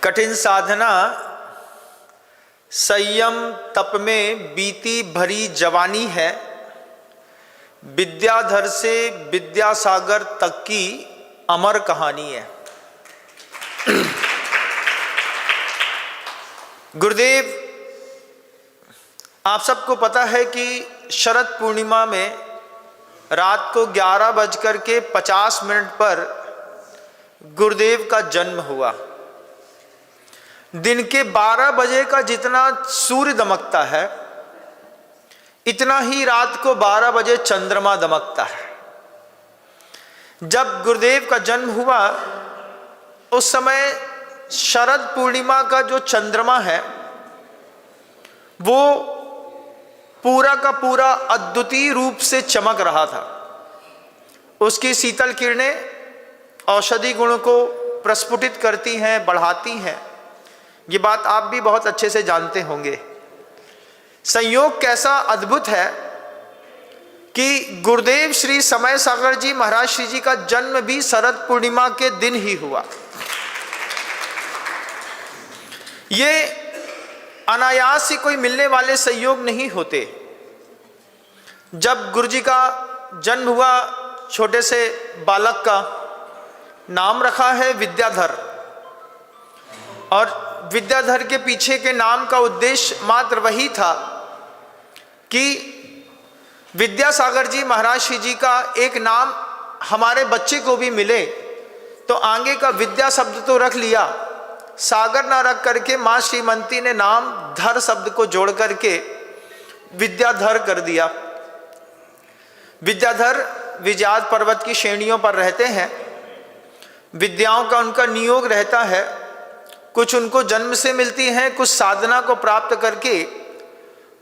कठिन साधना संयम तप में बीती भरी जवानी है। विद्याधर से विद्यासागर तक की अमर कहानी है। गुरुदेव, आप सबको पता है कि शरद पूर्णिमा में रात को 11:50 पर गुरुदेव का जन्म हुआ। दिन के 12 बजे का जितना सूर्य दमकता है, इतना ही रात को 12 बजे चंद्रमा दमकता है। जब गुरुदेव का जन्म हुआ उस समय शरद पूर्णिमा का जो चंद्रमा है वो पूरा का पूरा अद्वितीय रूप से चमक रहा था। उसकी शीतल किरणें औषधि गुण को प्रस्फुटित करती हैं, बढ़ाती हैं। ये बात आप भी बहुत अच्छे से जानते होंगे। संयोग कैसा अद्भुत है कि गुरुदेव श्री समय सागर जी महाराज श्री जी का जन्म भी शरद पूर्णिमा के दिन ही हुआ। ये अनायास ही कोई मिलने वाले संयोग नहीं होते। जब गुरु जी का जन्म हुआ, छोटे से बालक का नाम रखा है विद्याधर, और विद्याधर के पीछे के नाम का उद्देश्य मात्र वही था कि विद्यासागर जी महाराज श्री जी का एक नाम हमारे बच्चे को भी मिले, तो आगे का विद्या शब्द तो रख लिया, सागर ना रख करके माँ श्रीमती ने नाम धर शब्द को जोड़ करके विद्याधर कर दिया। विद्याधर विजयाद पर्वत की श्रेणियों पर रहते हैं। विद्याओं का उनका नियोग रहता है। कुछ उनको जन्म से मिलती हैं, कुछ साधना को प्राप्त करके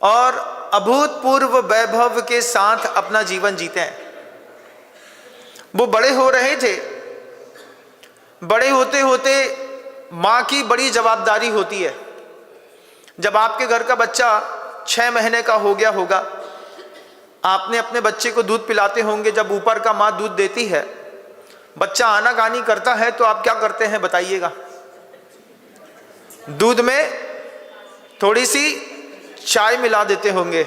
और अभूतपूर्व वैभव के साथ अपना जीवन जीते हैं। वो बड़े हो रहे थे। बड़े होते होते माँ की बड़ी जवाबदारी होती है। जब आपके घर का बच्चा 6 महीने का हो गया होगा, आपने अपने बच्चे को दूध पिलाते होंगे। जब ऊपर का माँ दूध देती है, बच्चा आनाकानी करता है, तो आप क्या करते हैं बताइएगा? दूध में थोड़ी सी चाय मिला देते होंगे,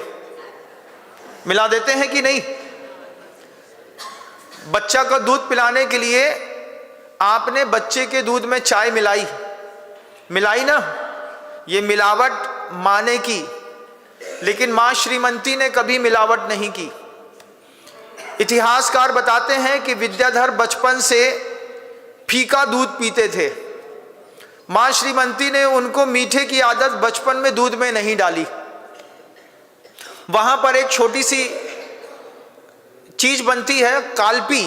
मिला देते हैं कि नहीं? बच्चा को दूध पिलाने के लिए आपने बच्चे के दूध में चाय मिलाई ना? ये मिलावट माने की, लेकिन मां श्रीमती ने कभी मिलावट नहीं की। इतिहासकार बताते हैं कि विद्याधर बचपन से फीका दूध पीते थे। मां श्रीमती ने उनको मीठे की आदत बचपन में दूध में नहीं डाली। वहां पर एक छोटी सी चीज बनती है, कालपी।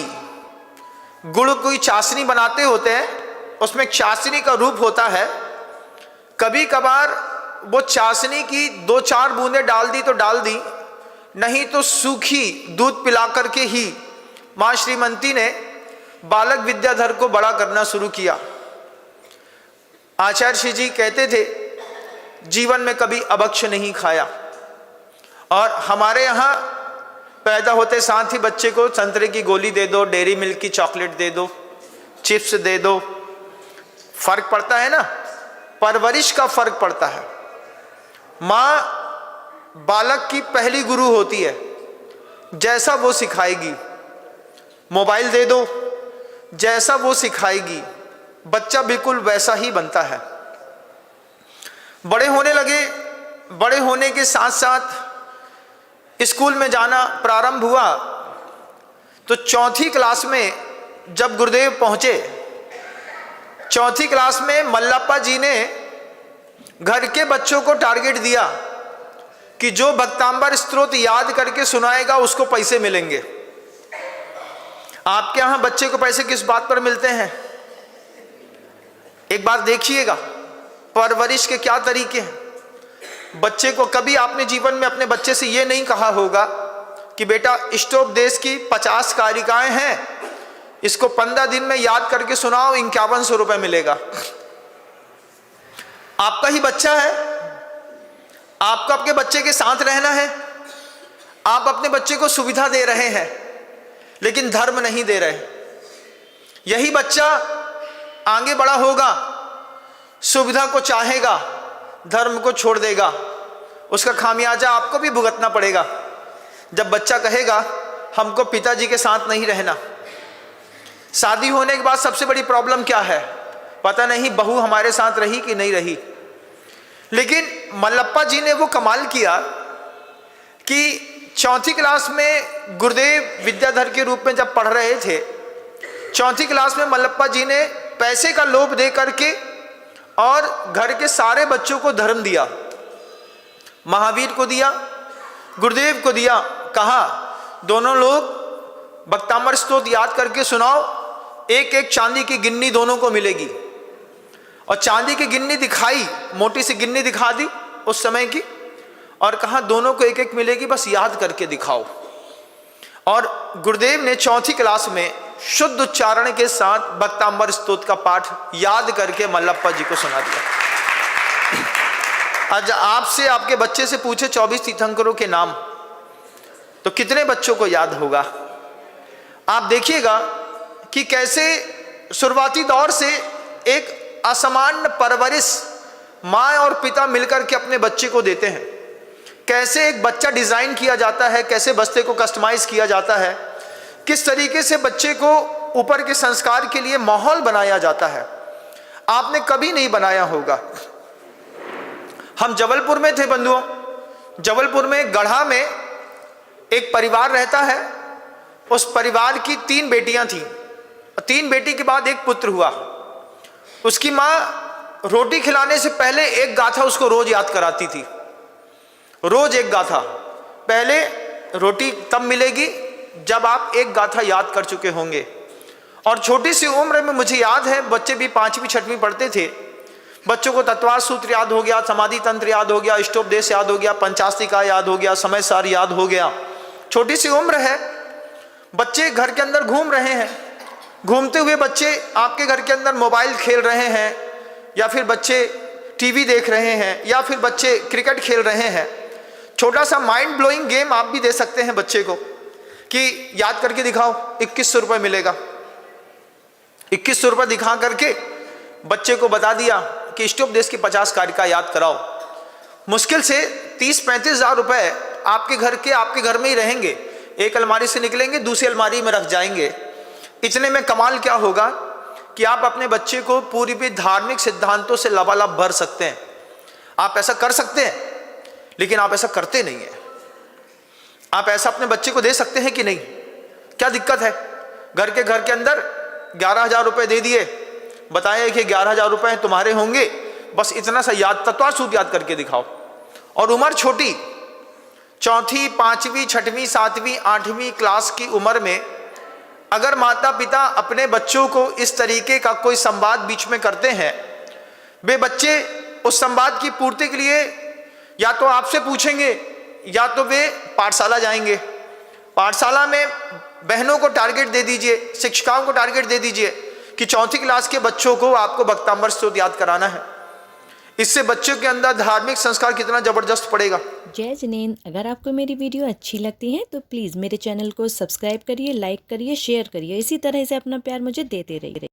गुड़ की चाशनी बनाते होते हैं, उसमें चाशनी का रूप होता है। कभी कभार वो चाशनी की 2-4 बूंदें डाल दी तो डाल दी, नहीं तो सूखी दूध पिला करके ही मां श्रीमती ने बालक विद्याधर को बड़ा करना शुरू किया। आचार्य श्री जी कहते थे, जीवन में कभी अभक्ष्य नहीं खाया। और हमारे यहाँ पैदा होते साथ ही बच्चे को संतरे की गोली दे दो, डेयरी मिल्क की चॉकलेट दे दो, चिप्स दे दो। फर्क पड़ता है ना, परवरिश का फर्क पड़ता है। माँ बालक की पहली गुरु होती है, जैसा वो सिखाएगी। मोबाइल दे दो, जैसा वो सिखाएगी बच्चा बिल्कुल वैसा ही बनता है। बड़े होने लगे, बड़े होने के साथ साथ स्कूल में जाना प्रारंभ हुआ। तो 4थी क्लास में जब गुरुदेव पहुंचे, 4थी क्लास में मल्लप्पा जी ने घर के बच्चों को टारगेट दिया कि जो भक्तांबर स्तोत्र याद करके सुनाएगा उसको पैसे मिलेंगे। आपके यहां बच्चे को पैसे किस बात पर मिलते हैं? एक बार देखिएगा परवरिश के क्या तरीके हैं। बच्चे को कभी आपने जीवन में अपने बच्चे से ये नहीं कहा होगा कि बेटा इष्टोपदेश की 50 कारिकाएं हैं, इसको 15 दिन में याद करके सुनाओ, 5100 रुपए मिलेगा। आपका ही बच्चा है, आपको आपके बच्चे के साथ रहना है। आप अपने बच्चे को सुविधा दे रहे हैं लेकिन धर्म नहीं दे रहे। यही बच्चा आगे बड़ा होगा सुविधा को चाहेगा, धर्म को छोड़ देगा, उसका खामियाजा आपको भी भुगतना पड़ेगा। जब बच्चा कहेगा हमको पिताजी के साथ नहीं रहना, शादी होने के बाद सबसे बड़ी प्रॉब्लम क्या है, पता नहीं बहू हमारे साथ रही कि नहीं रही। लेकिन मल्लप्पा जी ने वो कमाल किया कि चौथी क्लास में गुरुदेव विद्याधर के रूप में जब पढ़ रहे थे, चौथी क्लास में मल्लप्पा जी ने पैसे का लोभ दे करके और घर के सारे बच्चों को धर्म दिया। महावीर को दिया, गुरुदेव को दिया, कहा दोनों लोग भक्तामृत स्तोत्र याद करके सुनाओ, एक एक चांदी की गिन्नी दोनों को मिलेगी। और चांदी की गिन्नी दिखाई, मोटी सी गिन्नी दिखा दी उस समय की, और कहा दोनों को एक एक मिलेगी, बस याद करके दिखाओ। और गुरुदेव ने चौथी क्लास में शुद्ध उच्चारण के साथ भक्तामृत स्तोत्र का पाठ याद करके मल्लप्पा जी को सुना दिया। आज आपसे आपके बच्चे से पूछे 24 तीर्थंकरों के नाम, तो कितने बच्चों को याद होगा? आप देखिएगा कि कैसे शुरुआती दौर से एक असामान्य परवरिश माँ और पिता मिलकर के अपने बच्चे को देते हैं। कैसे एक बच्चा डिजाइन किया जाता है, कैसे बच्चे को कस्टमाइज किया जाता है, किस तरीके से बच्चे को ऊपर के संस्कार के लिए माहौल बनाया जाता है, आपने कभी नहीं बनाया होगा। हम जबलपुर में थे बंधुओं, जबलपुर में गढ़ा में एक परिवार रहता है। उस परिवार की 3 बेटियां थीं, 3 बेटी के बाद एक पुत्र हुआ। उसकी माँ रोटी खिलाने से पहले एक गाथा उसको रोज याद कराती थी, रोज एक गाथा। पहले रोटी तब मिलेगी जब आप एक गाथा याद कर चुके होंगे। और छोटी सी उम्र में मुझे याद है, बच्चे भी 5वीं 6वीं पढ़ते थे, बच्चों को तत्वार सूत्र याद हो गया, समाधि तंत्र याद हो गया, इष्टोपदेश याद हो गया, पंचास्तिका याद हो गया, समय सार याद हो गया। छोटी सी उम्र है, बच्चे घर के अंदर घूम रहे हैं। घूमते हुए बच्चे आपके घर के अंदर मोबाइल खेल रहे हैं, या फिर बच्चे टीवी देख रहे हैं, या फिर बच्चे क्रिकेट खेल रहे हैं। छोटा सा माइंड ब्लोइंग गेम आप भी दे सकते हैं बच्चे को कि याद करके दिखाओ, 2100 रुपये मिलेगा। 2100 रुपये दिखा करके बच्चे को बता दिया कि इष्टोपदेश की 50 कारिका याद कराओ। मुश्किल से 30-35 हज़ार रुपये आपके घर में ही रहेंगे, एक अलमारी से निकलेंगे, दूसरी अलमारी में रख जाएंगे। इतने में कमाल क्या होगा कि आप अपने बच्चे को पूरी भी धार्मिक सिद्धांतों से लबालब भर सकते हैं। आप ऐसा कर सकते हैं, लेकिन आप ऐसा करते नहीं हैं। आप ऐसा अपने बच्चे को दे सकते हैं कि नहीं? क्या दिक्कत है? घर के अंदर 11,000 रुपये दे दिए, बताया कि 11,000 रुपये तुम्हारे होंगे, बस इतना सा याद, तत्वार सूत्र याद करके दिखाओ। और उम्र छोटी, 4वीं 5वीं 6वीं 7वीं 8वीं क्लास की उम्र में अगर माता पिता अपने बच्चों को इस तरीके का कोई संवाद बीच में करते हैं, वे बच्चे उस संवाद की पूर्ति के लिए या तो आपसे पूछेंगे, या तो वे पाठशाला जाएंगे। पाठशाला में बहनों को टारगेट दे दीजिए, शिक्षिकाओं को टारगेट दे दीजिए कि 4वीं क्लास के बच्चों को आपको भक्तामृत स्तोत्र याद कराना है। इससे बच्चों के अंदर धार्मिक संस्कार कितना जबरदस्त पड़ेगा। जय जिनेंद्र, अगर आपको मेरी वीडियो अच्छी लगती है तो प्लीज़ मेरे चैनल को सब्सक्राइब करिए, लाइक करिए, शेयर करिए। इसी तरह से अपना प्यार मुझे देते रहिए।